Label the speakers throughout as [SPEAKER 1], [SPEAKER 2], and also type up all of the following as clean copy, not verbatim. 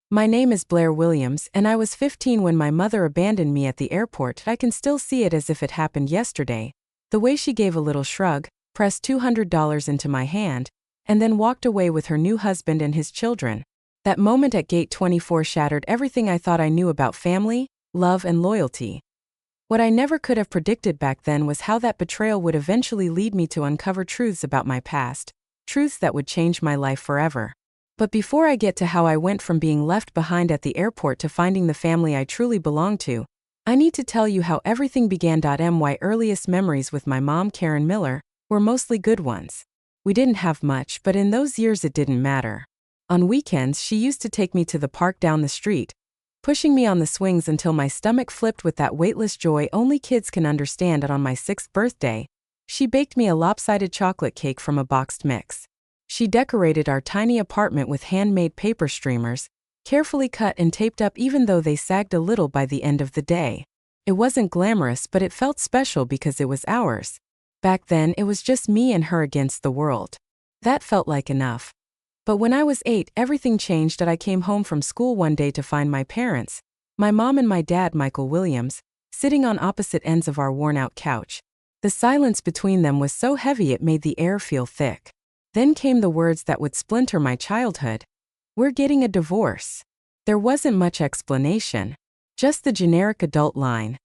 [SPEAKER 1] My name is Blair Williams, and I was 15 when my mother abandoned me at the airport. I can still see it as if it happened yesterday. The way she gave a little shrug, pressed $200 into my hand, and then walked away with her new husband and his children. That moment at Gate 24 shattered everything I thought I knew about family, love, and loyalty. What I never could have predicted back then was how that betrayal would eventually lead me to uncover truths about my past, truths that would change my life forever. But before I get to how I went from being left behind at the airport to finding the family I truly belong to, I need to tell you how everything began. My earliest memories with my mom, Karen Miller, were mostly good ones. We didn't have much, but in those years it didn't matter. On weekends, she used to take me to the park down the street, pushing me on the swings until my stomach flipped with that weightless joy only kids can understand. And on my 6th birthday, she baked me a lopsided chocolate cake from a boxed mix. She decorated our tiny apartment with handmade paper streamers, carefully cut and taped up even though they sagged a little by the end of the day. It wasn't glamorous, but it felt special because it was ours. Back then, it was just me and her against the world. That felt like enough. But when I was 8, everything changed. I came home from school one day to find my parents, my mom and my dad, Michael Williams, sitting on opposite ends of our worn-out couch. The silence between them was so heavy it made the air feel thick. Then came the words that would splinter my childhood. "We're getting a divorce." There wasn't much explanation, just the generic adult line.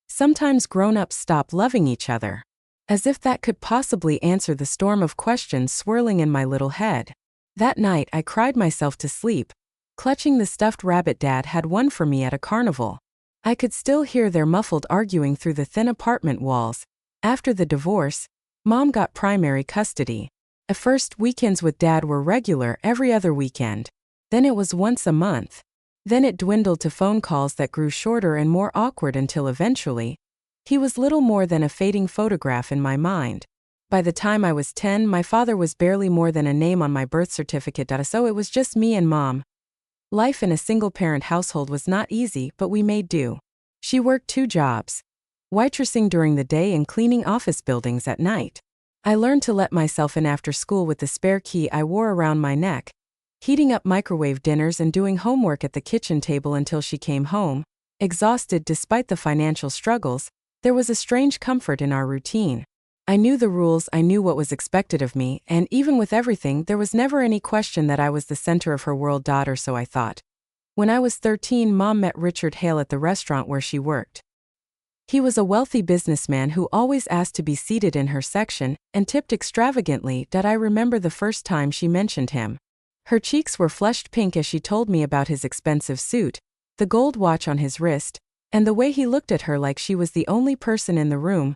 [SPEAKER 1] Sometimes grown-ups stop loving each other. As if that could possibly answer the storm of questions swirling in my little head. That night I cried myself to sleep, clutching the stuffed rabbit Dad had won for me at a carnival. I could still hear their muffled arguing through the thin apartment walls. After the divorce, Mom got primary custody. At first, weekends with Dad were regular, every other weekend. Then it was once a month. Then it dwindled to phone calls that grew shorter and more awkward until eventually, he was little more than a fading photograph in my mind. By the time I was 10, my father was barely more than a name on my birth certificate, so it was just me and Mom. Life in a single-parent household was not easy, but we made do. She worked 2 jobs, waitressing during the day and cleaning office buildings at night. I learned to let myself in after school with the spare key I wore around my neck, heating up microwave dinners and doing homework at the kitchen table until she came home. Exhausted despite the financial struggles, there was a strange comfort in our routine. I knew the rules, I knew what was expected of me, and even with everything, there was never any question that I was the center of her world. Or so I thought. When I was 13, Mom met Richard Hale at the restaurant where she worked. He was a wealthy businessman who always asked to be seated in her section and tipped extravagantly. I remember the first time she mentioned him. Her cheeks were flushed pink as she told me about his expensive suit, the gold watch on his wrist, and the way he looked at her like she was the only person in the room.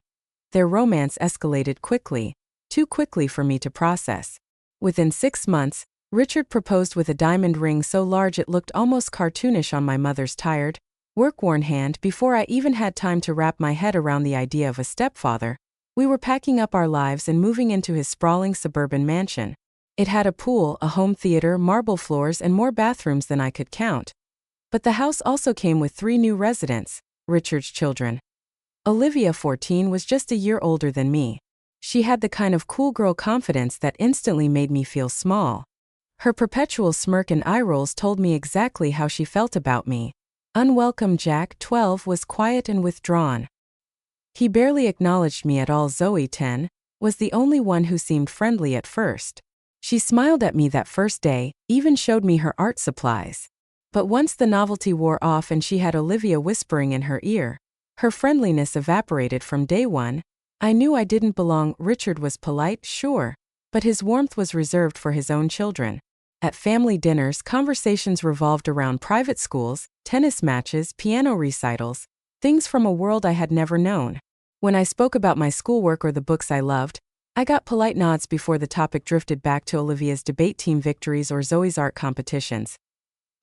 [SPEAKER 1] Their romance escalated quickly, too quickly for me to process. Within 6 months, Richard proposed with a diamond ring so large it looked almost cartoonish on my mother's tired, work-worn hand. Before I even had time to wrap my head around the idea of a stepfather, we were packing up our lives and moving into his sprawling suburban mansion. It had a pool, a home theater, marble floors, and more bathrooms than I could count. But the house also came with 3 new residents, Richard's children. Olivia, 14, was just a year older than me. She had the kind of cool girl confidence that instantly made me feel small. Her perpetual smirk and eye rolls told me exactly how she felt about me. Unwelcome Jack, 12, was quiet and withdrawn. He barely acknowledged me at all. Zoe, 10, was the only one who seemed friendly at first. She smiled at me that first day, even showed me her art supplies. But once the novelty wore off and she had Olivia whispering in her ear, her friendliness evaporated from day one. I knew I didn't belong. Richard was polite, sure, but his warmth was reserved for his own children. At family dinners, conversations revolved around private schools, tennis matches, piano recitals, things from a world I had never known. When I spoke about my schoolwork or the books I loved, I got polite nods before the topic drifted back to Olivia's debate team victories or Zoe's art competitions.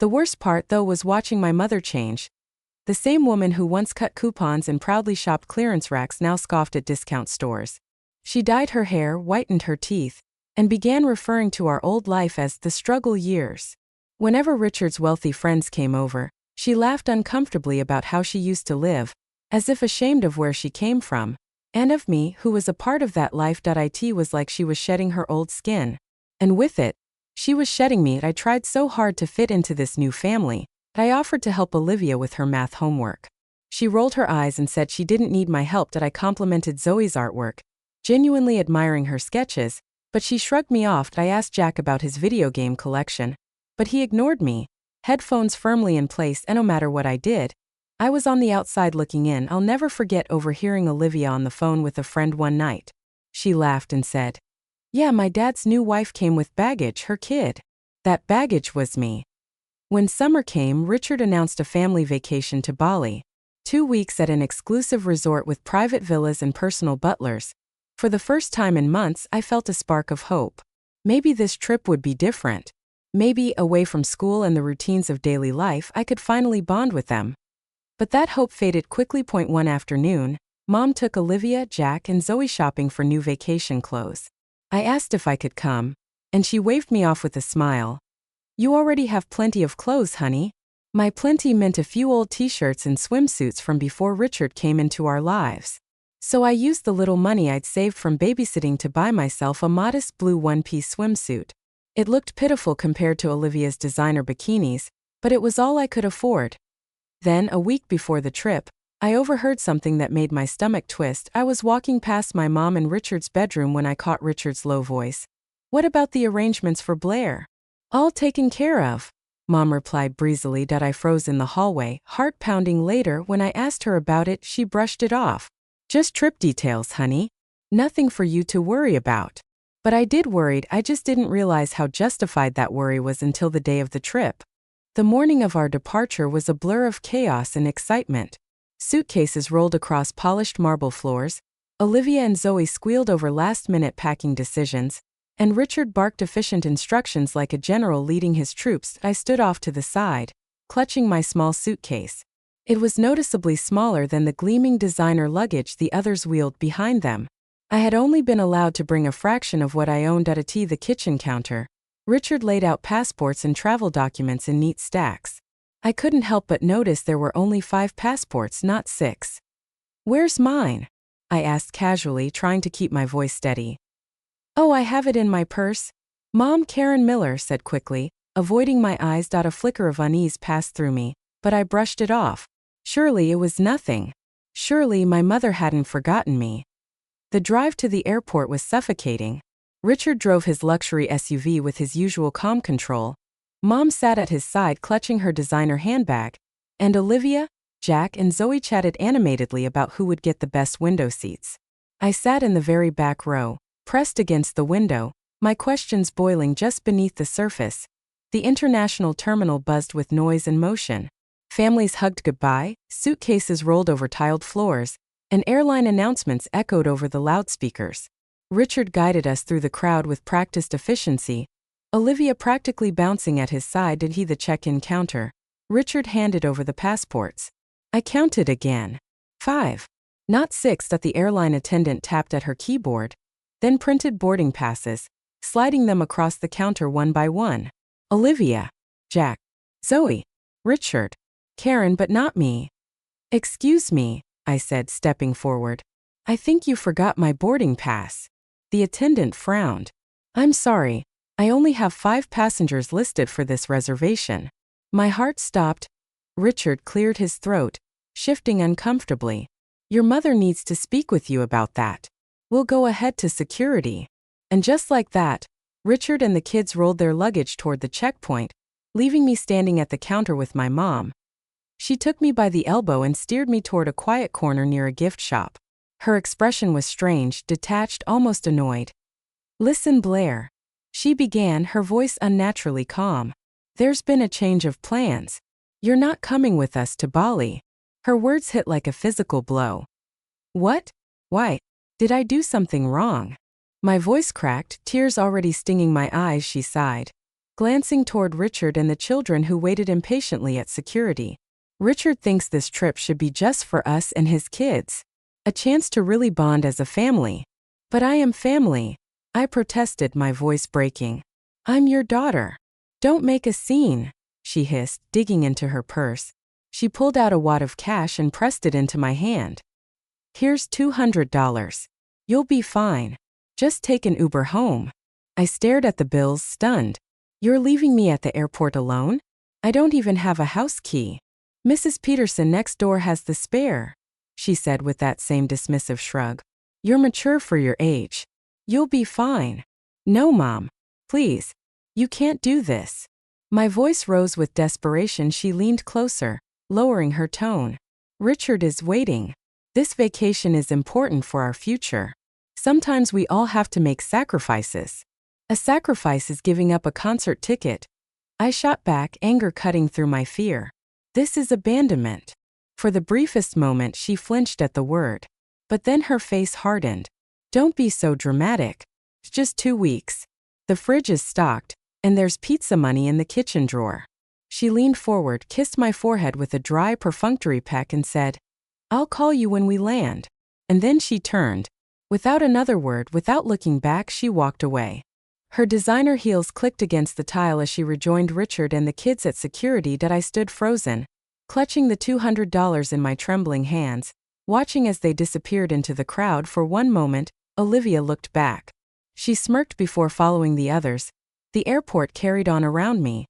[SPEAKER 1] The worst part, though, was watching my mother change. The same woman who once cut coupons and proudly shopped clearance racks now scoffed at discount stores. She dyed her hair, whitened her teeth, and began referring to our old life as the struggle years. Whenever Richard's wealthy friends came over, she laughed uncomfortably about how she used to live, as if ashamed of where she came from, and of me, who was a part of that life. It was like she was shedding her old skin. And with it, She was shedding me. I tried so hard to fit into this new family. I offered to help Olivia with her math homework. She rolled her eyes and said she didn't need my help. That I complimented Zoe's artwork, genuinely admiring her sketches, but she shrugged me off. I asked Jack about his video game collection, but he ignored me, headphones firmly in place, and no matter what I did, I was on the outside looking in. I'll never forget overhearing Olivia on the phone with a friend one night. She laughed and said, "Yeah, my dad's new wife came with baggage, her kid." That baggage was me. When summer came, Richard announced a family vacation to Bali. 2 weeks at an exclusive resort with private villas and personal butlers. For the first time in months, I felt a spark of hope. Maybe this trip would be different. Maybe, away from school and the routines of daily life, I could finally bond with them. But that hope faded quickly. One afternoon, Mom took Olivia, Jack, and Zoe shopping for new vacation clothes. I asked if I could come, and she waved me off with a smile. "You already have plenty of clothes, honey." My plenty meant a few old t-shirts and swimsuits from before Richard came into our lives. So I used the little money I'd saved from babysitting to buy myself a modest blue one-piece swimsuit. It looked pitiful compared to Olivia's designer bikinis, but it was all I could afford. Then, a week before the trip, I overheard something that made my stomach twist. I was walking past my mom and Richard's bedroom when I caught Richard's low voice. "What about the arrangements for Blair?" "All taken care of," Mom replied breezily. I froze in the hallway, heart pounding. Later, when I asked her about it, she brushed it off. "Just trip details, honey. Nothing for you to worry about." But I did worried. I just didn't realize how justified that worry was until the day of the trip. The morning of our departure was a blur of chaos and excitement. Suitcases rolled across polished marble floors, Olivia and Zoe squealed over last-minute packing decisions, and Richard barked efficient instructions like a general leading his troops. I stood off to the side, clutching my small suitcase. It was noticeably smaller than the gleaming designer luggage the others wheeled behind them. I had only been allowed to bring a fraction of what I owned at the kitchen counter. Richard laid out passports and travel documents in neat stacks. I couldn't help but notice there were only 5 passports, not 6. "Where's mine?" I asked casually, trying to keep my voice steady. "Oh, I have it in my purse," Mom Karen Miller said quickly, avoiding my eyes. A flicker of unease passed through me, but I brushed it off. Surely it was nothing. Surely my mother hadn't forgotten me. The drive to the airport was suffocating. Richard drove his luxury SUV with his usual calm control. Mom sat at his side clutching her designer handbag, and Olivia, Jack, and Zoe chatted animatedly about who would get the best window seats. I sat in the very back row, pressed against the window, my questions boiling just beneath the surface. The international terminal buzzed with noise and motion. Families hugged goodbye, suitcases rolled over tiled floors, and airline announcements echoed over the loudspeakers. Richard guided us through the crowd with practiced efficiency, Olivia practically bouncing at his side. Did he the check-in counter? Richard handed over the passports. I counted again. 5. Not 6. The airline attendant tapped at her keyboard, then printed boarding passes, sliding them across the counter one by one. Olivia, Jack, Zoe, Richard, Karen, but not me. "Excuse me," I said, stepping forward. "I think you forgot my boarding pass." The attendant frowned. "I'm sorry, I only have 5 passengers listed for this reservation." My heart stopped. Richard cleared his throat, shifting uncomfortably. "Your mother needs to speak with you about that. We'll go ahead to security." And just like that, Richard and the kids rolled their luggage toward the checkpoint, leaving me standing at the counter with my mom. She took me by the elbow and steered me toward a quiet corner near a gift shop. Her expression was strange, detached, almost annoyed. "Listen, Blair," she began, her voice unnaturally calm. "There's been a change of plans. You're not coming with us to Bali." Her words hit like a physical blow. "What? Why? Did I do something wrong?" My voice cracked, tears already stinging my eyes. She sighed, glancing toward Richard and the children who waited impatiently at security. "Richard thinks this trip should be just for us and his kids. A chance to really bond as a family." "But I am family," I protested, my voice breaking. "I'm your daughter. Don't make a scene," she hissed, digging into her purse. She pulled out a wad of cash and pressed it into my hand. "Here's $200. You'll be fine. Just take an Uber home." I stared at the bills, stunned. You're leaving me at the airport alone? I don't even have a house key. Mrs. Peterson next door has the spare, she said with that same dismissive shrug. You're mature for your age. You'll be fine. No, Mom. Please. You can't do this. My voice rose with desperation. She leaned closer, lowering her tone. Richard is waiting. This vacation is important for our future. Sometimes we all have to make sacrifices. A sacrifice is giving up a concert ticket. I shot back, anger cutting through my fear. This is abandonment. For the briefest moment, she flinched at the word. But then her face hardened. Don't be so dramatic. It's just 2 weeks. The fridge is stocked, and there's pizza money in the kitchen drawer. She leaned forward, kissed my forehead with a dry, perfunctory peck and said, I'll call you when we land. And then she turned. Without another word, without looking back, she walked away. Her designer heels clicked against the tile as she rejoined Richard and the kids at security. I stood frozen, clutching the $200 in my trembling hands, watching as they disappeared into the crowd. For one moment, Olivia looked back. She smirked before following the others. The airport carried on around me.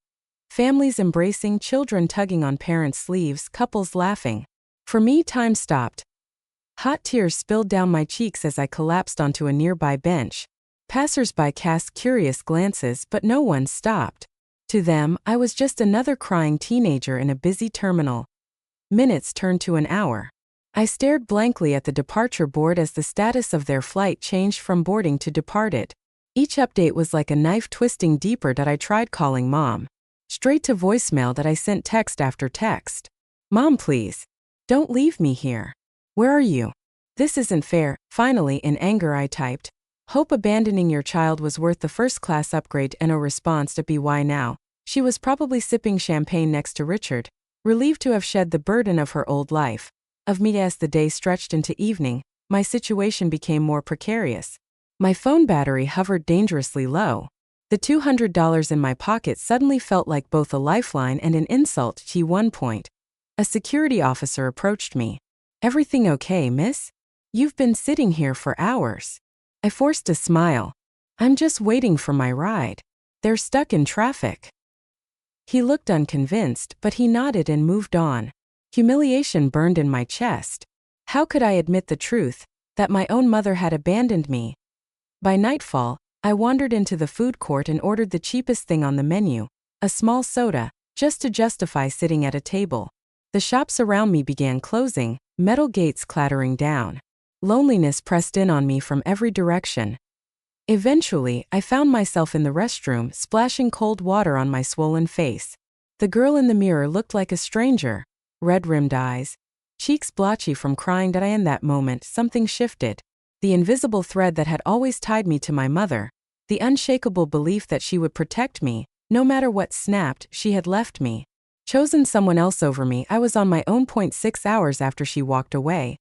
[SPEAKER 1] Families embracing, children tugging on parents' sleeves, couples laughing. For me, time stopped. Hot tears spilled down my cheeks as I collapsed onto a nearby bench. Passers-by cast curious glances, but no one stopped. To them, I was just another crying teenager in a busy terminal. Minutes turned to an hour. I stared blankly at the departure board as the status of their flight changed from boarding to departed. Each update was like a knife twisting deeper. I tried calling Mom. Straight to voicemail. I sent text after text. Mom, please. Don't leave me here. Where are you? This isn't fair. Finally, in anger, I typed. Hope abandoning your child was worth the first-class upgrade. No response. Be why now? She was probably sipping champagne next to Richard, relieved to have shed the burden of her old life. Of me. As the day stretched into evening, my situation became more precarious. My phone battery hovered dangerously low. The $200 in my pocket suddenly felt like both a lifeline and an insult. At one point, a security officer approached me. Everything okay, miss? You've been sitting here for hours. I forced a smile. I'm just waiting for my ride. They're stuck in traffic. He looked unconvinced, but he nodded and moved on. Humiliation burned in my chest. How could I admit the truth, that my own mother had abandoned me? By nightfall, I wandered into the food court and ordered the cheapest thing on the menu, a small soda, just to justify sitting at a table. The shops around me began closing, metal gates clattering down. Loneliness pressed in on me from every direction. Eventually, I found myself in the restroom, splashing cold water on my swollen face. The girl in the mirror looked like a stranger, red-rimmed eyes, cheeks blotchy from crying. In that moment, something shifted. The invisible thread that had always tied me to my mother, the unshakable belief that she would protect me, no matter what, snapped. She had left me, chosen someone else over me. I was on my own. 6 hours after she walked away,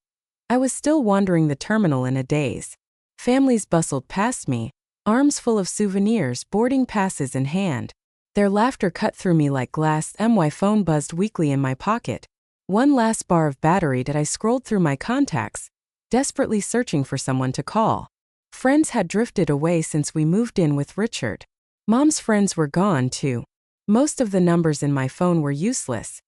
[SPEAKER 1] I was still wandering the terminal in a daze. Families bustled past me, arms full of souvenirs, boarding passes in hand. Their laughter cut through me like glass. My phone buzzed weakly in my pocket. One last bar of battery. I scrolled through my contacts, desperately searching for someone to call. Friends had drifted away since we moved in with Richard. Mom's friends were gone too. Most of the numbers in my phone were useless.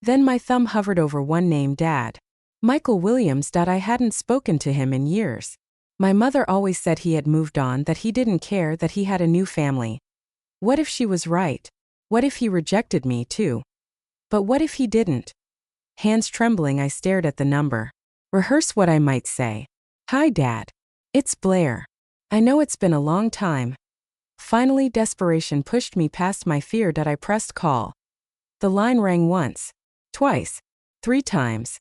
[SPEAKER 1] Then my thumb hovered over one name: Dad. Michael Williams. I hadn't spoken to him in years. My mother always said he had moved on, that he didn't care, that he had a new family. What if she was right? What if he rejected me too? But what if he didn't? Hands trembling, I stared at the number. Rehearse what I might say. Hi, Dad. It's Blair. I know it's been a long time. Finally, desperation pushed me past my fear. I pressed call. The line rang once, twice, 3 times.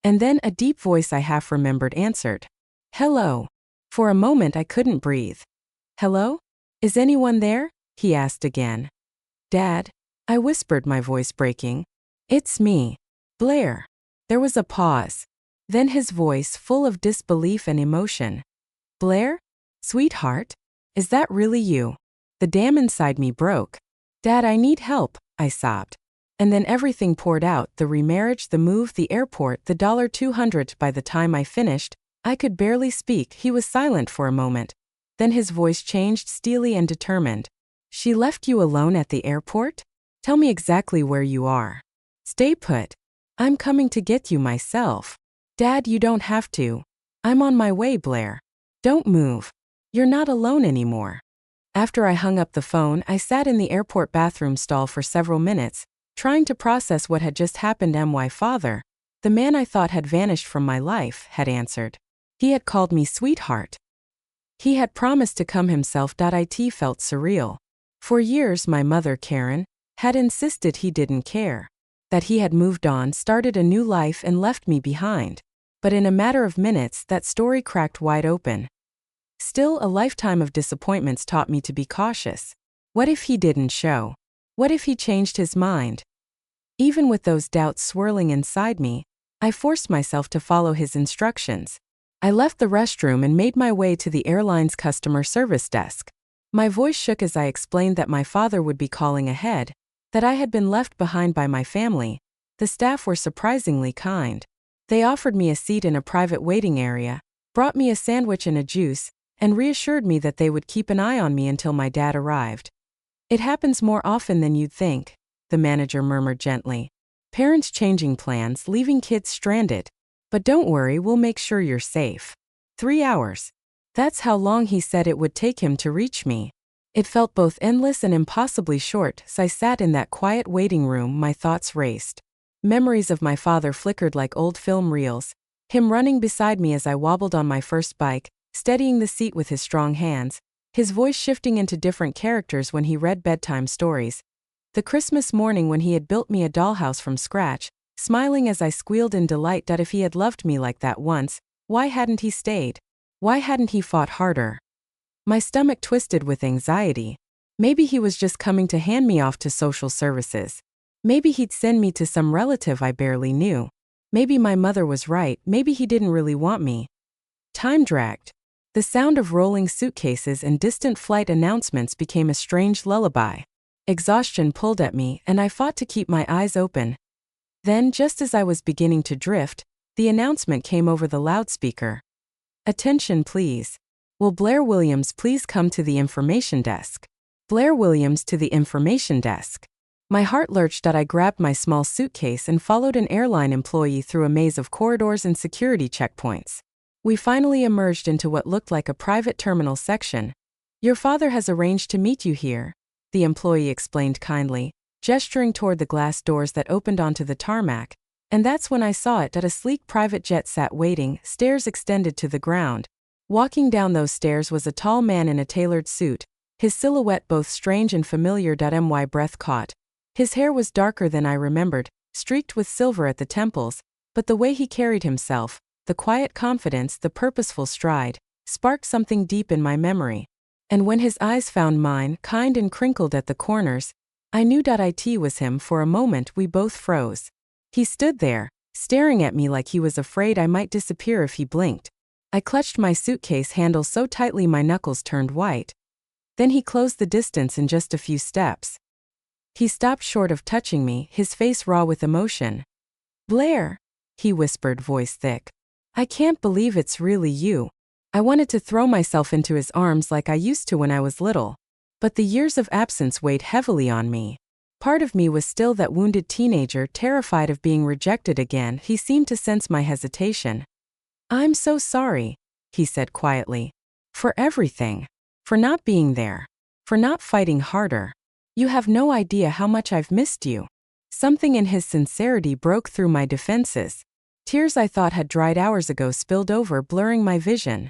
[SPEAKER 1] And then a deep voice I half remembered answered. Hello. For a moment I couldn't breathe. Hello? Is anyone there? He asked again. Dad? I whispered, my voice breaking. It's me, Blair. There was a pause. Then his voice, full of disbelief and emotion. Blair? Sweetheart? Is that really you? The dam inside me broke. Dad, I need help, I sobbed. And then everything poured out: the remarriage, the move, the airport, the $200. By the time I finished, I could barely speak. He was silent for a moment. Then his voice changed, steely and determined. She left you alone at the airport? Tell me exactly where you are. Stay put. I'm coming to get you myself. Dad, you don't have to. I'm on my way, Blair. Don't move. You're not alone anymore. After I hung up the phone, I sat in the airport bathroom stall for several minutes, trying to process what had just happened. My father, the man I thought had vanished from my life, had answered. He had called me sweetheart. He had promised to come himself. It felt surreal. For years, my mother, Karen, had insisted he didn't care, that he had moved on, started a new life, and left me behind. But in a matter of minutes, that story cracked wide open. Still, a lifetime of disappointments taught me to be cautious. What if he didn't show? What if he changed his mind? Even with those doubts swirling inside me, I forced myself to follow his instructions. I left the restroom and made my way to the airline's customer service desk. My voice shook as I explained that my father would be calling ahead, that I had been left behind by my family. The staff were surprisingly kind. They offered me a seat in a private waiting area, brought me a sandwich and a juice, and reassured me that they would keep an eye on me until my dad arrived. It happens more often than you'd think, the manager murmured gently. Parents changing plans, leaving kids stranded. But don't worry, we'll make sure you're safe. 3 hours. That's how long he said it would take him to reach me. It felt both endless and impossibly short, so I sat in that quiet waiting room, my thoughts raced. Memories of my father flickered like old film reels, him running beside me as I wobbled on my first bike, steadying the seat with his strong hands, his voice shifting into different characters when he read bedtime stories. The Christmas morning when he had built me a dollhouse from scratch, smiling as I squealed in delight. If he had loved me like that once, why hadn't he stayed? Why hadn't he fought harder? My stomach twisted with anxiety. Maybe he was just coming to hand me off to social services. Maybe he'd send me to some relative I barely knew. Maybe my mother was right, maybe he didn't really want me. Time dragged. The sound of rolling suitcases and distant flight announcements became a strange lullaby. Exhaustion pulled at me, and I fought to keep my eyes open. Then, just as I was beginning to drift, the announcement came over the loudspeaker. Attention please. Will Blair Williams please come to the information desk? Blair Williams to the information desk. My heart lurched. I grabbed my small suitcase and followed an airline employee through a maze of corridors and security checkpoints. We finally emerged into what looked like a private terminal section. Your father has arranged to meet you here, the employee explained kindly, gesturing toward the glass doors that opened onto the tarmac. And that's when I saw it. A sleek private jet sat waiting, stairs extended to the ground. Walking down those stairs was a tall man in a tailored suit, his silhouette both strange and familiar. My breath caught. His hair was darker than I remembered, streaked with silver at the temples, but the way he carried himself, the quiet confidence, the purposeful stride, sparked something deep in my memory. And when his eyes found mine, kind and crinkled at the corners, I knew it was him. For a moment we both froze. He stood there, staring at me like he was afraid I might disappear if he blinked. I clutched my suitcase handle so tightly my knuckles turned white. Then he closed the distance in just a few steps. He stopped short of touching me, his face raw with emotion. Blair, he whispered, voice thick. I can't believe it's really you. I wanted to throw myself into his arms like I used to when I was little. But the years of absence weighed heavily on me. Part of me was still that wounded teenager, terrified of being rejected again. He seemed to sense my hesitation. I'm so sorry, he said quietly. For everything. For not being there. For not fighting harder. You have no idea how much I've missed you. Something in his sincerity broke through my defenses. Tears I thought had dried hours ago spilled over, blurring my vision.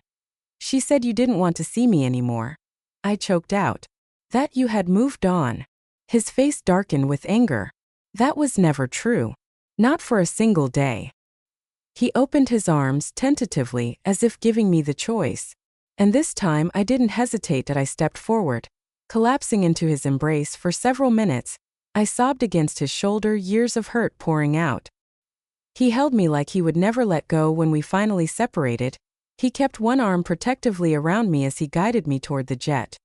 [SPEAKER 1] She said you didn't want to see me anymore. I choked out. That you had moved on. His face darkened with anger. That was never true. Not for a single day. He opened his arms tentatively, as if giving me the choice. And this time I didn't hesitate. I stepped forward. Collapsing into his embrace for several minutes, I sobbed against his shoulder, years of hurt pouring out. He held me like he would never let go. When we finally separated, he kept one arm protectively around me as he guided me toward the jet.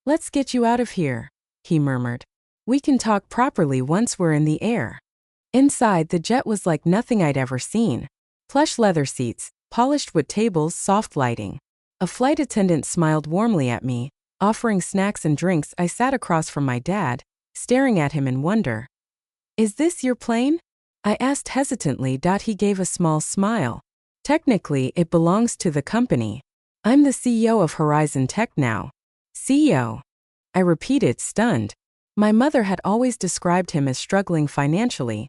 [SPEAKER 1] Let's get you out of here, he murmured. We can talk properly once we're in the air. Inside, the jet was like nothing I'd ever seen. Plush leather seats, polished wood tables, soft lighting. A flight attendant smiled warmly at me, Offering snacks and drinks, I sat across from my dad, staring at him in wonder. "Is this your plane?" I asked hesitantly. He gave a small smile. "Technically, it belongs to the company. I'm the CEO of Horizon Tech now." "CEO?" I repeated, stunned. My mother had always described him as struggling financially.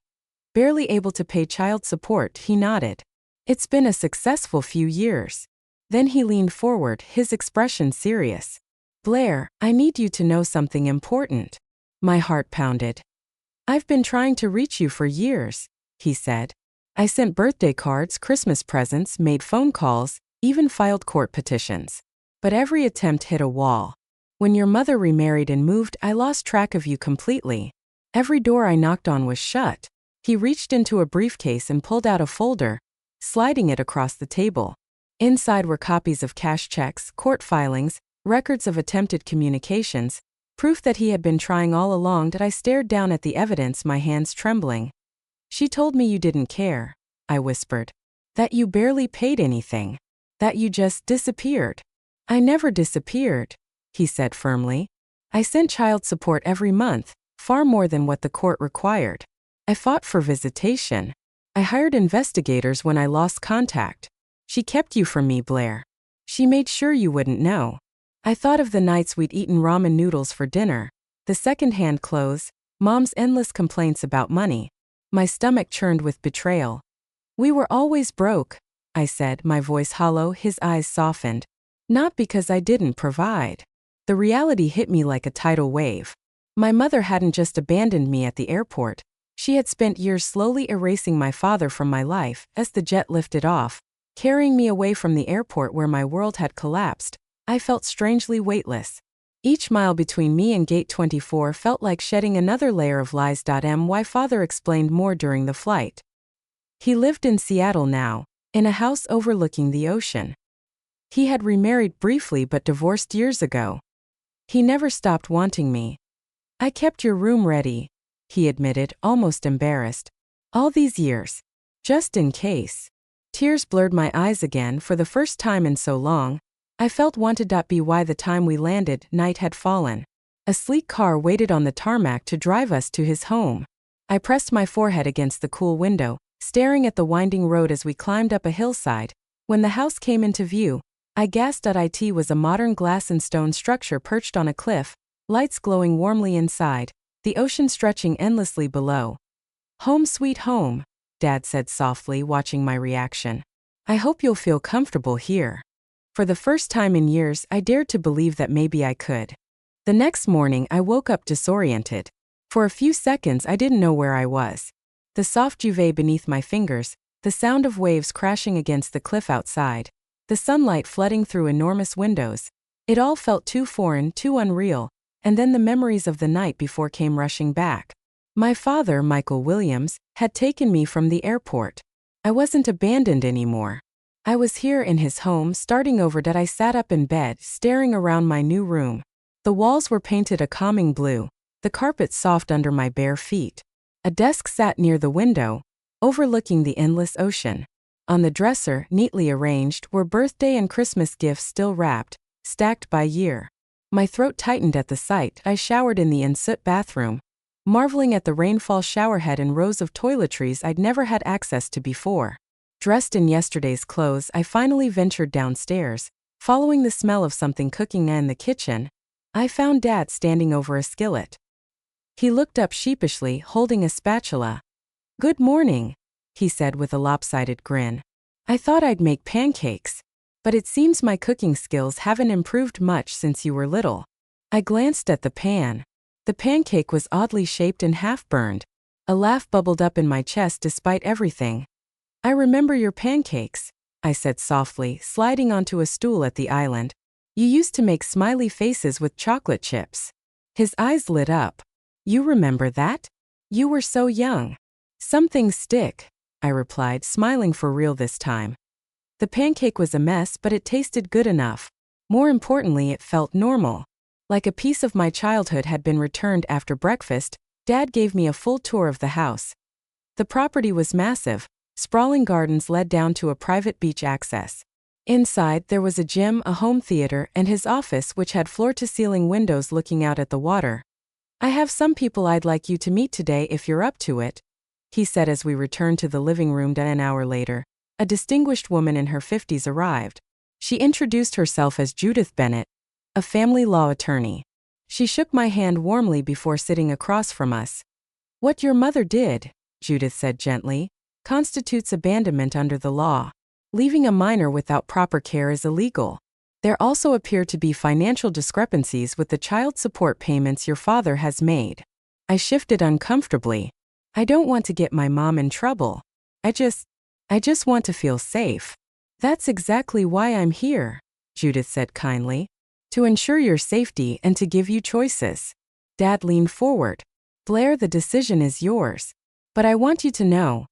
[SPEAKER 1] Barely able to pay child support, he nodded. "It's been a successful few years." Then he leaned forward, his expression serious. "Blair, I need you to know something important." My heart pounded. "I've been trying to reach you for years," he said. "I sent birthday cards, Christmas presents, made phone calls, even filed court petitions. But every attempt hit a wall. When your mother remarried and moved, I lost track of you completely. Every door I knocked on was shut." He reached into a briefcase and pulled out a folder, sliding it across the table. Inside were copies of cash checks, court filings, records of attempted communications, proof that he had been trying all along. I stared down at the evidence, my hands trembling. "She told me you didn't care," I whispered. "That you barely paid anything. That you just disappeared." "I never disappeared," he said firmly. "I sent child support every month, far more than what the court required. I fought for visitation. I hired investigators when I lost contact. She kept you from me, Blair. She made sure you wouldn't know. I thought of the nights we'd eaten ramen noodles for dinner, the second-hand clothes, Mom's endless complaints about money. My stomach churned with betrayal. "We were always broke," I said, my voice hollow. His eyes softened. "Not because I didn't provide." The reality hit me like a tidal wave. My mother hadn't just abandoned me at the airport. She had spent years slowly erasing my father from my life. As the jet lifted off, carrying me away from the airport where my world had collapsed, I felt strangely weightless. Each mile between me and Gate 24 felt like shedding another layer of lies. My father explained more during the flight. He lived in Seattle now, in a house overlooking the ocean. He had remarried briefly but divorced years ago. He never stopped wanting me. "I kept your room ready," he admitted, almost embarrassed. "All these years. Just in case." Tears blurred my eyes again. For the first time in so long, I felt wanted. By the time we landed, night had fallen. A sleek car waited on the tarmac to drive us to his home. I pressed my forehead against the cool window, staring at the winding road as we climbed up a hillside. When the house came into view, I gasped. It was a modern glass and stone structure perched on a cliff, lights glowing warmly inside, the ocean stretching endlessly below. "Home sweet home," Dad said softly, watching my reaction. "I hope you'll feel comfortable here." For the first time in years, I dared to believe that maybe I could. The next morning, I woke up disoriented. For a few seconds, I didn't know where I was. The soft duvet beneath my fingers, the sound of waves crashing against the cliff outside, the sunlight flooding through enormous windows. It all felt too foreign, too unreal, and then the memories of the night before came rushing back. My father, Michael Williams, had taken me from the airport. I wasn't abandoned anymore. I was here in his home, starting over. I sat up in bed, staring around my new room. The walls were painted a calming blue, the carpet soft under my bare feet. A desk sat near the window, overlooking the endless ocean. On the dresser, neatly arranged, were birthday and Christmas gifts still wrapped, stacked by year. My throat tightened at the sight. I showered in the ensuite bathroom, marveling at the rainfall showerhead and rows of toiletries I'd never had access to before. Dressed in yesterday's clothes, I finally ventured downstairs. Following the smell of something cooking in the kitchen, I found Dad standing over a skillet. He looked up sheepishly, holding a spatula. "Good morning," he said with a lopsided grin. "I thought I'd make pancakes. But it seems my cooking skills haven't improved much since you were little." I glanced at the pan. The pancake was oddly shaped and half-burned. A laugh bubbled up in my chest despite everything. "I remember your pancakes," I said softly, sliding onto a stool at the island. "You used to make smiley faces with chocolate chips." His eyes lit up. "You remember that? You were so young." "Some things stick," I replied, smiling for real this time. The pancake was a mess, but it tasted good enough. More importantly, it felt normal. Like a piece of my childhood had been returned. After breakfast, Dad gave me a full tour of the house. The property was massive. Sprawling gardens led down to a private beach access. Inside, there was a gym, a home theater, and his office, which had floor-to-ceiling windows looking out at the water. "I have some people I'd like you to meet today if you're up to it," he said as we returned to the living room. An hour later, a distinguished woman in her 50s arrived. She introduced herself as Judith Bennett, a family law attorney. She shook my hand warmly before sitting across from us. "What your mother did," Judith said gently, "constitutes abandonment under the law. Leaving a minor without proper care is illegal. There also appear to be financial discrepancies with the child support payments your father has made." I shifted uncomfortably. "I don't want to get my mom in trouble. I just want to feel safe." "That's exactly why I'm here," Judith said kindly. "To ensure your safety and to give you choices." Dad leaned forward. "Blair, the decision is yours. But I want you to know,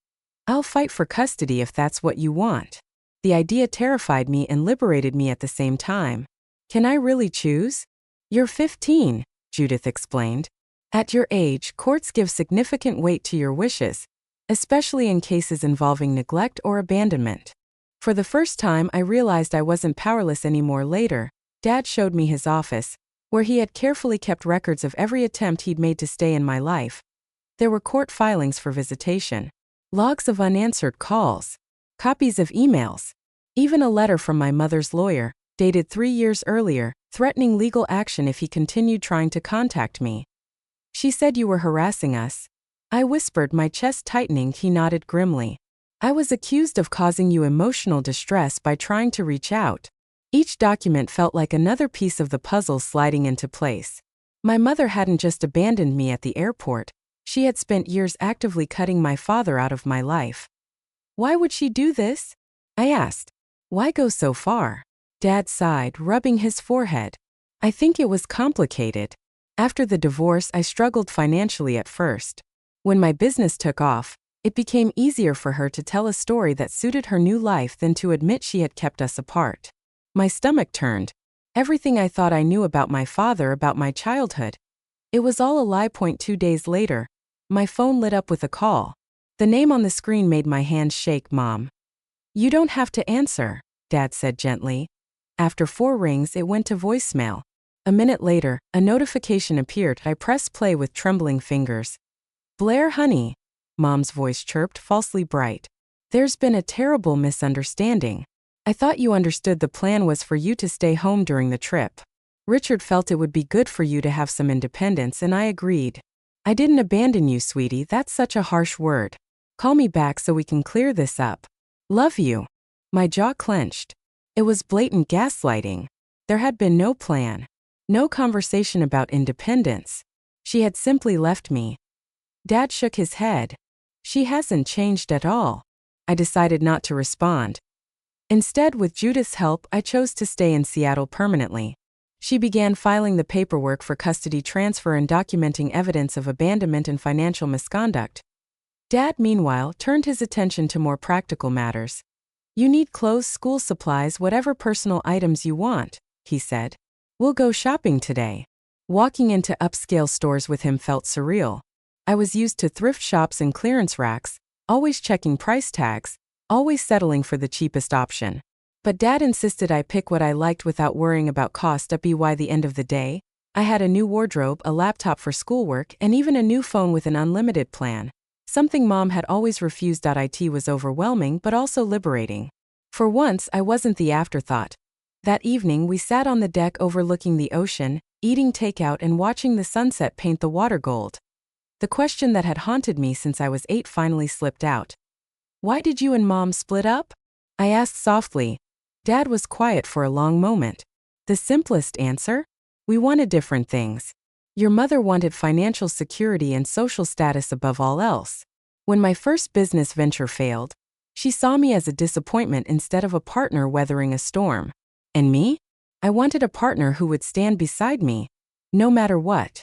[SPEAKER 1] I'll fight for custody if that's what you want." The idea terrified me and liberated me at the same time. "Can I really choose?" "You're 15, Judith explained. "At your age, courts give significant weight to your wishes, especially in cases involving neglect or abandonment." For the first time, I realized I wasn't powerless anymore. Later, Dad showed me his office, where he had carefully kept records of every attempt he'd made to stay in my life. There were court filings for visitation, logs of unanswered calls, copies of emails, even a letter from my mother's lawyer, dated 3 years earlier, threatening legal action if he continued trying to contact me. "She said you were harassing us," I whispered, my chest tightening. He nodded grimly. "I was accused of causing you emotional distress by trying to reach out." Each document felt like another piece of the puzzle sliding into place. My mother hadn't just abandoned me at the airport, she had spent years actively cutting my father out of my life. "Why would she do this?" I asked. "Why go so far?" Dad sighed, rubbing his forehead. "I think it was complicated. After the divorce, I struggled financially at first. When my business took off, it became easier for her to tell a story that suited her new life than to admit she had kept us apart." My stomach turned. Everything I thought I knew about my father, about my childhood, it was all a lie. 2 days later, my phone lit up with a call. The name on the screen made my hands shake. "Mom." "You don't have to answer," Dad said gently. After 4 rings, it went to voicemail. A minute later, a notification appeared. I pressed play with trembling fingers. "Blair, honey," Mom's voice chirped, falsely bright. "There's been a terrible misunderstanding. I thought you understood the plan was for you to stay home during the trip. Richard felt it would be good for you to have some independence, and I agreed. I didn't abandon you, sweetie. That's such a harsh word. Call me back so we can clear this up. Love you." My jaw clenched. It was blatant gaslighting. There had been no plan, no conversation about independence. She had simply left me. Dad shook his head. "She hasn't changed at all." I decided not to respond. Instead, with Judith's help, I chose to stay in Seattle permanently. She began filing the paperwork for custody transfer and documenting evidence of abandonment and financial misconduct. Dad, meanwhile, turned his attention to more practical matters. "You need clothes, school supplies, whatever personal items you want," he said. "We'll go shopping today." Walking into upscale stores with him felt surreal. I was used to thrift shops and clearance racks, always checking price tags, always settling for the cheapest option. But Dad insisted I pick what I liked without worrying about cost. By the end of the day, I had a new wardrobe, a laptop for schoolwork, and even a new phone with an unlimited plan. Something Mom had always refused. It was overwhelming but also liberating. For once, I wasn't the afterthought. That evening, we sat on the deck overlooking the ocean, eating takeout and watching the sunset paint the water gold. The question that had haunted me since I was 8 finally slipped out. "Why did you and Mom split up?" I asked softly. Dad was quiet for a long moment. "The simplest answer? We wanted different things. Your mother wanted financial security and social status above all else. When my first business venture failed, she saw me as a disappointment instead of a partner weathering a storm. And me? I wanted a partner who would stand beside me, no matter what."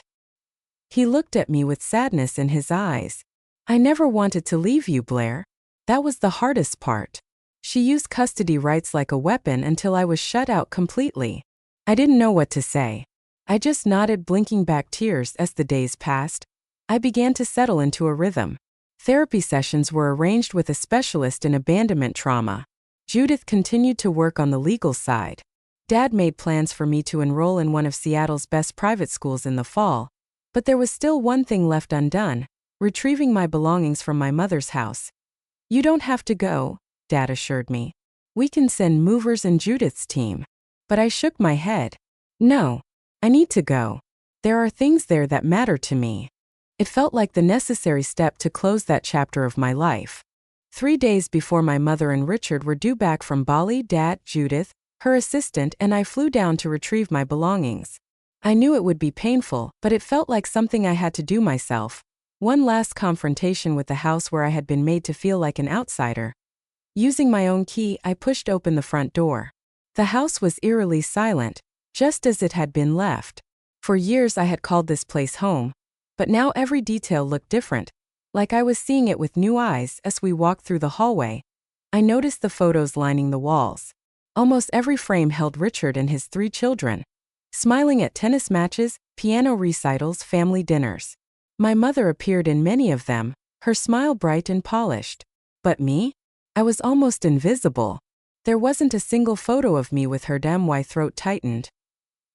[SPEAKER 1] He looked at me with sadness in his eyes. "I never wanted to leave you, Blair. That was the hardest part. She used custody rights like a weapon until I was shut out completely." I didn't know what to say. I just nodded, blinking back tears. As the days passed, I began to settle into a rhythm. Therapy sessions were arranged with a specialist in abandonment trauma. Judith continued to work on the legal side. Dad made plans for me to enroll in one of Seattle's best private schools in the fall, but there was still one thing left undone: retrieving my belongings from my mother's house. "You don't have to go," Dad assured me. "We can send movers and Judith's team." But I shook my head. "No, I need to go. There are things there that matter to me." It felt like the necessary step to close that chapter of my life. 3 days before my mother and Richard were due back from Bali, Dad, Judith, her assistant, and I flew down to retrieve my belongings. I knew it would be painful, but it felt like something I had to do myself. One last confrontation with the house where I had been made to feel like an outsider. Using my own key, I pushed open the front door. The house was eerily silent, just as it had been left. For years I had called this place home, but now every detail looked different, like I was seeing it with new eyes. As we walked through the hallway, I noticed the photos lining the walls. Almost every frame held Richard and his 3 children, smiling at tennis matches, piano recitals, family dinners. My mother appeared in many of them, her smile bright and polished. But me? I was almost invisible. There wasn't a single photo of me with her. My throat tightened.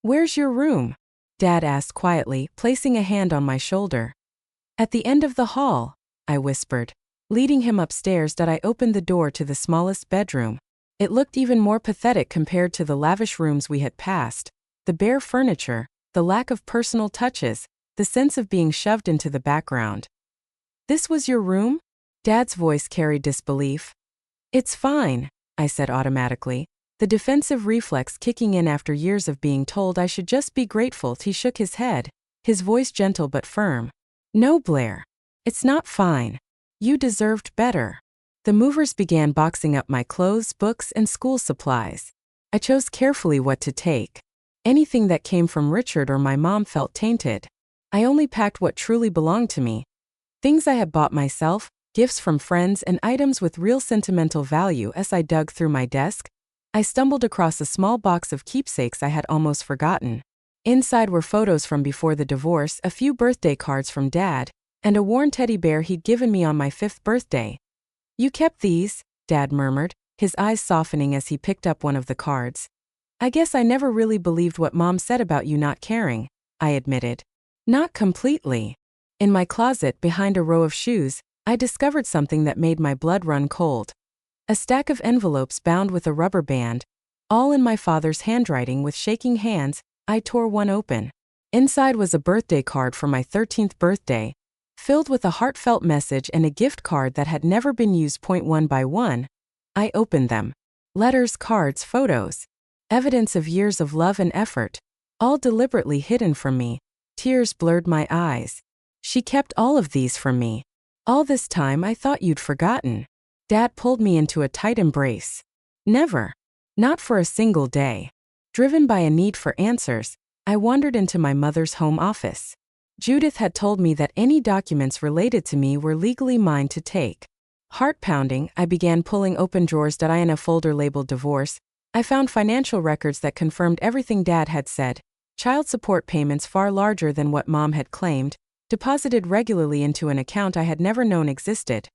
[SPEAKER 1] "Where's your room?" Dad asked quietly, placing a hand on my shoulder. "At the end of the hall," I whispered. Leading him upstairs, I opened the door to the smallest bedroom. It looked even more pathetic compared to the lavish rooms we had passed. The bare furniture, the lack of personal touches, the sense of being shoved into the background. "This was your room?" Dad's voice carried disbelief. "It's fine," I said automatically, the defensive reflex kicking in after years of being told I should just be grateful. He shook his head, his voice gentle but firm. "No, Blair. It's not fine. You deserved better." The movers began boxing up my clothes, books, and school supplies. I chose carefully what to take. Anything that came from Richard or my mom felt tainted. I only packed what truly belonged to me. Things I had bought myself, gifts from friends, and items with real sentimental value. As I dug through my desk, I stumbled across a small box of keepsakes I had almost forgotten. Inside were photos from before the divorce, a few birthday cards from Dad, and a worn teddy bear he'd given me on my 5th birthday. "You kept these?" Dad murmured, his eyes softening as he picked up one of the cards. "I guess I never really believed what Mom said about you not caring," I admitted. "Not completely." In my closet, behind a row of shoes, I discovered something that made my blood run cold. A stack of envelopes bound with a rubber band, all in my father's handwriting. With shaking hands, I tore one open. Inside was a birthday card for my 13th birthday, filled with a heartfelt message and a gift card that had never been used. One by one, I opened them. Letters, cards, photos. Evidence of years of love and effort, all deliberately hidden from me. Tears blurred my eyes. "She kept all of these from me. All this time I thought you'd forgotten." Dad pulled me into a tight embrace. "Never. Not for a single day." Driven by a need for answers, I wandered into my mother's home office. Judith had told me that any documents related to me were legally mine to take. Heart pounding, I began pulling open drawers. In a folder labeled divorce, I found financial records that confirmed everything Dad had said. Child support payments far larger than what Mom had claimed, deposited regularly into an account I had never known existed.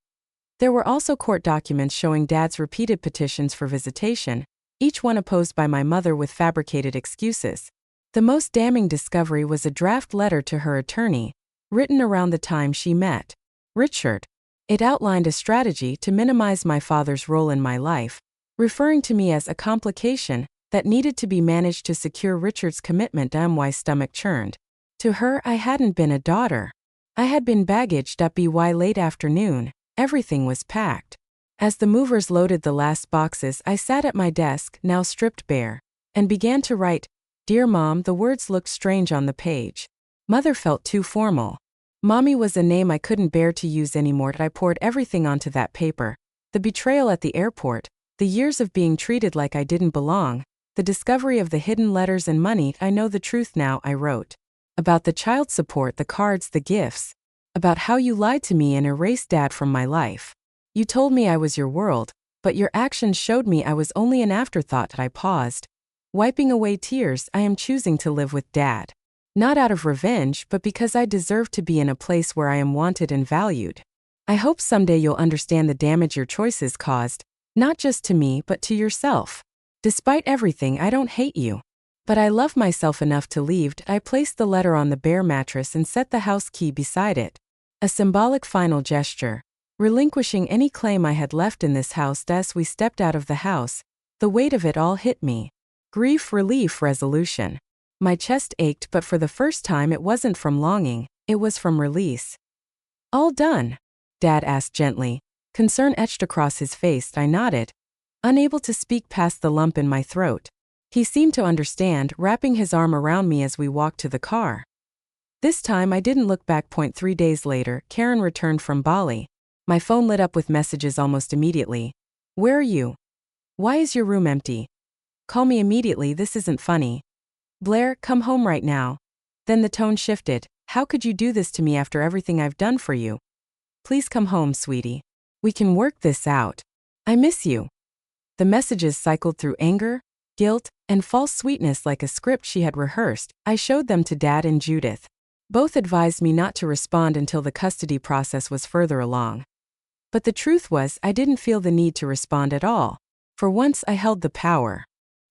[SPEAKER 1] There were also court documents showing Dad's repeated petitions for visitation, each one opposed by my mother with fabricated excuses. The most damning discovery was a draft letter to her attorney, written around the time she met Richard. It outlined a strategy to minimize my father's role in my life, referring to me as a complication that needed to be managed to secure Richard's commitment. My stomach churned. To her, I hadn't been a daughter. I had been baggage. By late afternoon, everything was packed. As the movers loaded the last boxes, I sat at my desk, now stripped bare, and began to write. "Dear Mom." The words looked strange on the page. Mother felt too formal. Mommy was a name I couldn't bear to use anymore. I poured everything onto that paper. The betrayal at the airport, the years of being treated like I didn't belong, the discovery of the hidden letters and money. "I know the truth now," I wrote. "About the child support, the cards, the gifts. About how you lied to me and erased Dad from my life. You told me I was your world, but your actions showed me I was only an afterthought." I paused. Wiping away tears, "I am choosing to live with Dad. Not out of revenge, but because I deserve to be in a place where I am wanted and valued. I hope someday you'll understand the damage your choices caused. Not just to me, but to yourself. Despite everything, I don't hate you. But I love myself enough to leave. I placed the letter on the bare mattress and set the house key beside it. A symbolic final gesture, relinquishing any claim I had left in this house. As we stepped out of the house, the weight of it all hit me. Grief, relief, resolution. My chest ached, but for the first time it wasn't from longing, it was from release. All done? Dad asked gently. Concern etched across his face. I nodded, unable to speak past the lump in my throat. He seemed to understand, wrapping his arm around me as we walked to the car. This time I didn't look back. 3 days later, Karen returned from Bali. My phone lit up with messages almost immediately. Where are you? Why is your room empty? Call me immediately, this isn't funny. Blair, come home right now. Then the tone shifted. How could you do this to me after everything I've done for you? Please come home, sweetie. We can work this out. I miss you. The messages cycled through anger, guilt, and false sweetness like a script she had rehearsed. I showed them to Dad and Judith. Both advised me not to respond until the custody process was further along. But the truth was, I didn't feel the need to respond at all. For once, I held the power.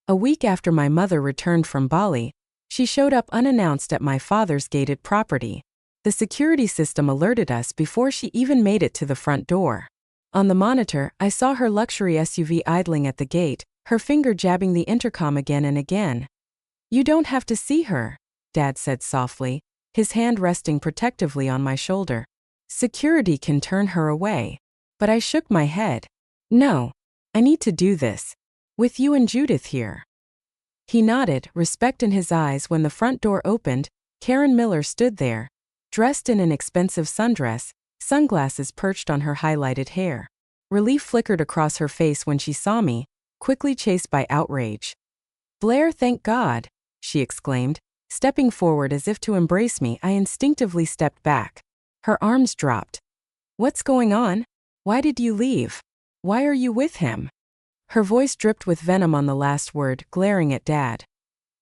[SPEAKER 1] A week after my mother returned from Bali, she showed up unannounced at my father's gated property. The security system alerted us before she even made it to the front door. On the monitor, I saw her luxury SUV idling at the gate, her finger jabbing the intercom again and again. You don't have to see her, Dad said softly, his hand resting protectively on my shoulder. Security can turn her away. But I shook my head. No, I need to do this. With you and Judith here. He nodded, respect in his eyes. When the front door opened, Karen Miller stood there, dressed in an expensive sundress, sunglasses perched on her highlighted hair. Relief flickered across her face when she saw me, quickly chased by outrage. Blair, thank God, she exclaimed, stepping forward as if to embrace me. I instinctively stepped back. Her arms dropped. What's going on? Why did you leave? Why are you with him? Her voice dripped with venom on the last word, glaring at Dad.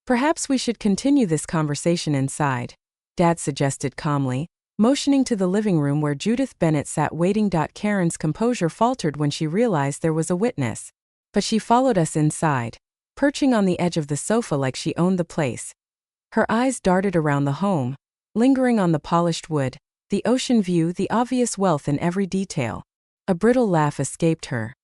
[SPEAKER 1] Perhaps we should continue this conversation inside, Dad suggested calmly, motioning to the living room where Judith Bennett sat waiting. Karen's composure faltered when she realized there was a witness. But she followed us inside, perching on the edge of the sofa like she owned the place. Her eyes darted around the home, lingering on the polished wood, the ocean view, the obvious wealth in every detail. A brittle laugh escaped her.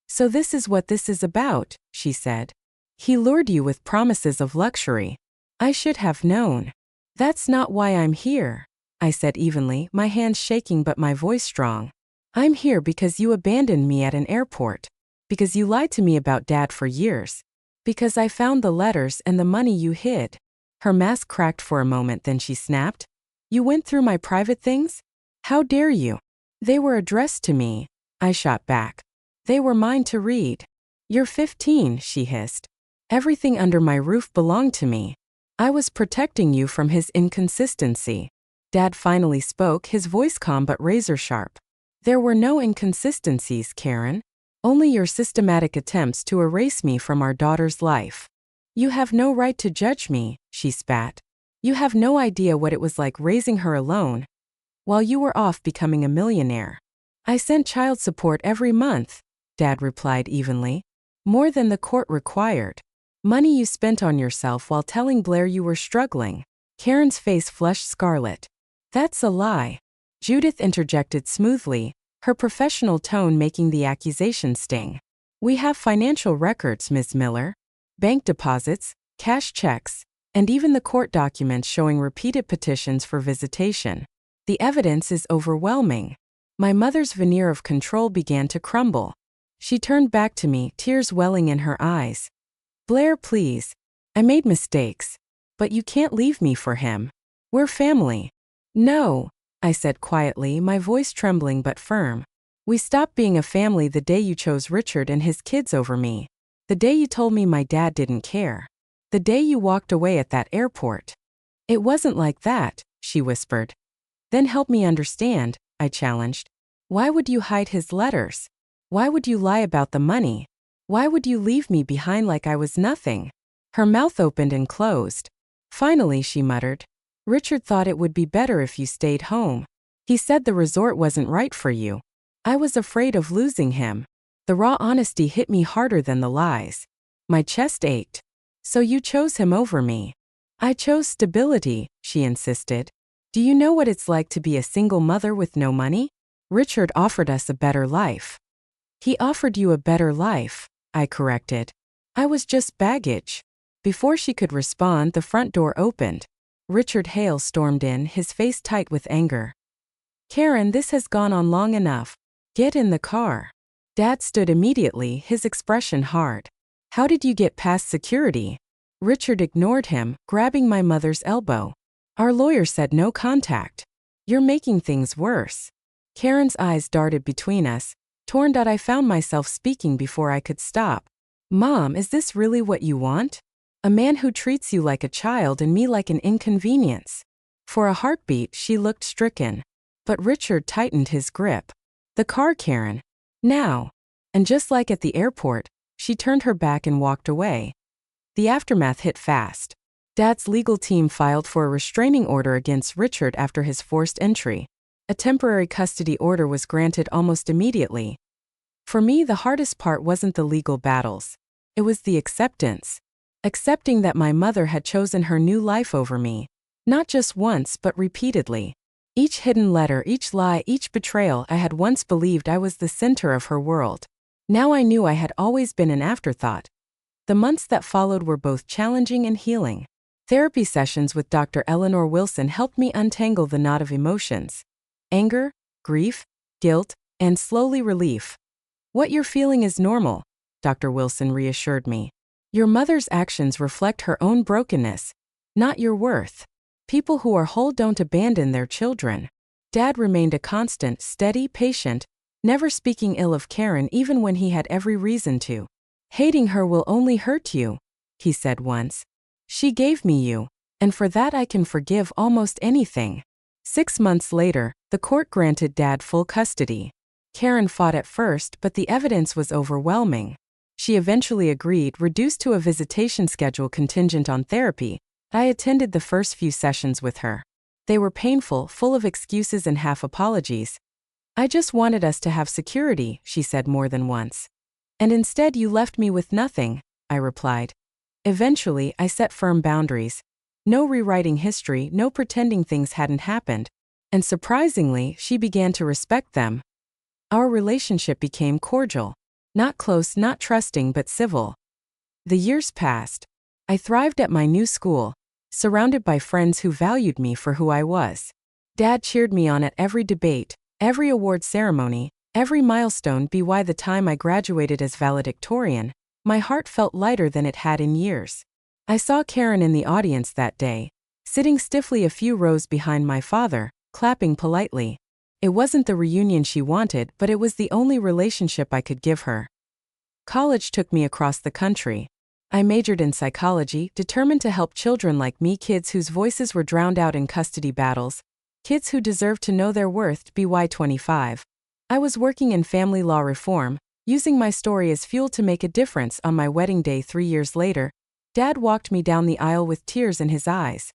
[SPEAKER 1] So this is what this is about, she said. He lured you with promises of luxury. I should have known. That's not why I'm here, I said evenly, my hands shaking but my voice strong. I'm here because you abandoned me at an airport. Because you lied to me about Dad for years. Because I found the letters and the money you hid. Her mask cracked for a moment, then she snapped. You went through my private things? How dare you? They were addressed to me, I shot back. They were mine to read. You're 15, she hissed. Everything under my roof belonged to me. I was protecting you from his inconsistency. Dad finally spoke, his voice calm but razor sharp. There were no inconsistencies, Karen. Only your systematic attempts to erase me from our daughter's life. You have no right to judge me, she spat. You have no idea what it was like raising her alone, while you were off becoming a millionaire. I sent child support every month, Dad replied evenly. More than the court required. Money you spent on yourself while telling Blair you were struggling. Karen's face flushed scarlet. That's a lie. Judith interjected smoothly, her professional tone making the accusation sting. We have financial records, Ms. Miller. Bank deposits, cash checks, and even the court documents showing repeated petitions for visitation. The evidence is overwhelming. My mother's veneer of control began to crumble. She turned back to me, tears welling in her eyes. Blair, please. I made mistakes. But you can't leave me for him. We're family. No, I said quietly, my voice trembling but firm. We stopped being a family the day you chose Richard and his kids over me. The day you told me my dad didn't care. The day you walked away at that airport. It wasn't like that, she whispered. Then help me understand, I challenged. Why would you hide his letters? Why would you lie about the money? Why would you leave me behind like I was nothing? Her mouth opened and closed. Finally, she muttered. Richard thought it would be better if you stayed home. He said the resort wasn't right for you. I was afraid of losing him. The raw honesty hit me harder than the lies. My chest ached. So you chose him over me. I chose stability, she insisted. Do you know what it's like to be a single mother with no money? Richard offered us a better life. He offered you a better life, I corrected. I was just baggage. Before she could respond, the front door opened. Richard Hale stormed in, his face tight with anger. Karen, this has gone on long enough. Get in the car. Dad stood immediately, his expression hard. How did you get past security? Richard ignored him, grabbing my mother's elbow. Our lawyer said no contact. You're making things worse. Karen's eyes darted between us. Torn out, I found myself speaking before I could stop. Mom, is this really what you want? A man who treats you like a child and me like an inconvenience. For a heartbeat, she looked stricken. But Richard tightened his grip. The car, Karen. Now. And just like at the airport, she turned her back and walked away. The aftermath hit fast. Dad's legal team filed for a restraining order against Richard after his forced entry. A temporary custody order was granted almost immediately. For me, the hardest part wasn't the legal battles. It was the acceptance. Accepting that my mother had chosen her new life over me. Not just once, but repeatedly. Each hidden letter, each lie, each betrayal, I had once believed I was the center of her world. Now I knew I had always been an afterthought. The months that followed were both challenging and healing. Therapy sessions with Dr. Eleanor Wilson helped me untangle the knot of emotions. Anger, grief, guilt, and slowly relief. What you're feeling is normal, Dr. Wilson reassured me. Your mother's actions reflect her own brokenness, not your worth. People who are whole don't abandon their children. Dad remained a constant, steady, patient, never speaking ill of Karen even when he had every reason to. Hating her will only hurt you, he said once. She gave me you, and for that I can forgive almost anything. 6 months later, the court granted Dad full custody. Karen fought at first, but the evidence was overwhelming. She eventually agreed, reduced to a visitation schedule contingent on therapy. I attended the first few sessions with her. They were painful, full of excuses and half apologies. I just wanted us to have security, she said more than once. And instead you left me with nothing, I replied. Eventually, I set firm boundaries. No rewriting history, no pretending things hadn't happened. And surprisingly, she began to respect them. Our relationship became cordial. Not close, not trusting, but civil. The years passed. I thrived at my new school, surrounded by friends who valued me for who I was. Dad cheered me on at every debate, every award ceremony, every milestone. By the time I graduated as valedictorian, my heart felt lighter than it had in years. I saw Karen in the audience that day, sitting stiffly a few rows behind my father, clapping politely. It wasn't the reunion she wanted, but it was the only relationship I could give her. College took me across the country. I majored in psychology, determined to help children like me, kids whose voices were drowned out in custody battles, kids who deserved to know their worth. By 25, I was working in family law reform, using my story as fuel to make a difference. On my wedding day 3 years later, Dad walked me down the aisle with tears in his eyes.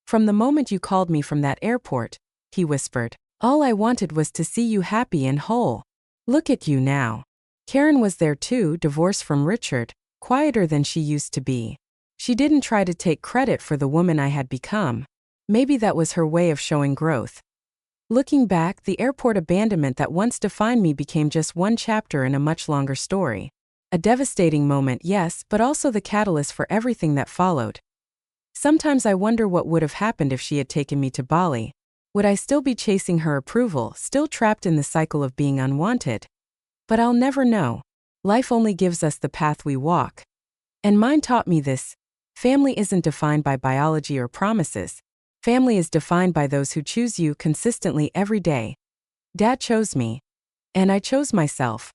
[SPEAKER 1] From the moment you called me from that airport, he whispered, all I wanted was to see you happy and whole. Look at you now. Karen was there too, divorced from Richard, quieter than she used to be. She didn't try to take credit for the woman I had become. Maybe that was her way of showing growth. Looking back, the airport abandonment that once defined me became just one chapter in a much longer story. A devastating moment, yes, but also the catalyst for everything that followed. Sometimes I wonder what would have happened if she had taken me to Bali. Would I still be chasing her approval, still trapped in the cycle of being unwanted? But I'll never know. Life only gives us the path we walk. And mine taught me this. Family isn't defined by biology or promises. Family is defined by those who choose you consistently every day. Dad chose me. And I chose myself.